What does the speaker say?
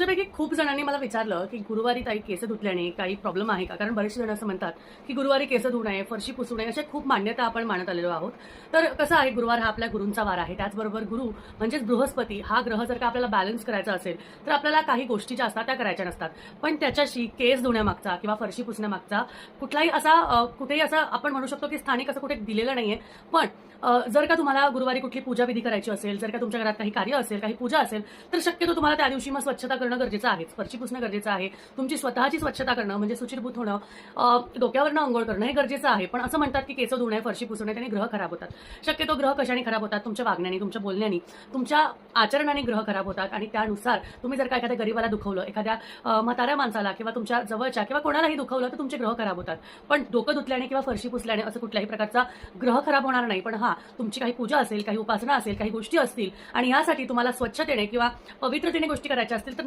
तुमच्यापैकी खूप जणांनी मला विचारलं की गुरुवारी ताई केस धुतल्याने काही प्रॉब्लेम आहे का? कारण बरेचसे जण असं म्हणतात की गुरुवारी केस धुऊ नये, फरशी पुसू नये, अशा खूप मान्यता आपण मानत आलेलो आहोत. तर कसं आहे, गुरुवार हा आपल्या गुरूंचा वार आहे. त्याचबरोबर गुरु म्हणजेच बृहस्पती हा ग्रह जर का आपल्याला बॅलन्स करायचा असेल तर आपल्याला काही गोष्टी ज्या असतात त्या करायच्या नसतात. पण त्याच्याशी केस धुण्यामागचा किंवा फरशी पुसण्यामागचा कुठलाही असा कुठेही असा आपण म्हणू शकतो की स्थानिक असं कुठे दिलेलं नाहीये. पण जर का तुम्हाला गुरुवारी कुठली पूजा विधी करायची असेल, जर का तुमच्या घरात काही कार्य असेल, काही पूजा असेल, तर शक्यतो तुम्हाला त्या दिवशी मग स्वच्छता करणं गरजेचं आहे. फरशी पुसणं गरजेचं आहे. तुमची स्वतःची स्वच्छता करणं म्हणजे सुचिरभूत होणं, डोक्यावरनं अंघोळ करणं हे गरजेचं आहे. पण असं म्हणतात की केस धुऊ नये, फरशी पुसू नये, त्याने ग्रह खराब होतात. शक्यतो ग्रह कशाने खराब होतात? तुमच्या वागण्याने, तुमच्या बोलण्याने, तुमच्या आचरणाने ग्रह खराब होतात. आणि त्यानुसार तुम्ही जर का एखाद्या गरीबाला दुखवलं, एखाद्या म्हाताऱ्या माणसाला किंवा तुमच्या जवळच्या किंवा कोणालाही दुखवलं तर तुमचे ग्रह खराब होतात. पण डोकं धुतल्याने किंवा फरशी पुसल्याने असं कुठल्याही प्रकारचा ग्रह खराब होणार नाही. पण हा, तुमची काही पूजा असेल, काही उपासना असेल, काही गोष्टी असतील आणि यासाठी तुम्हाला स्वच्छतेने किंवा पवित्रतेने गोष्टी करायच्या असतील तर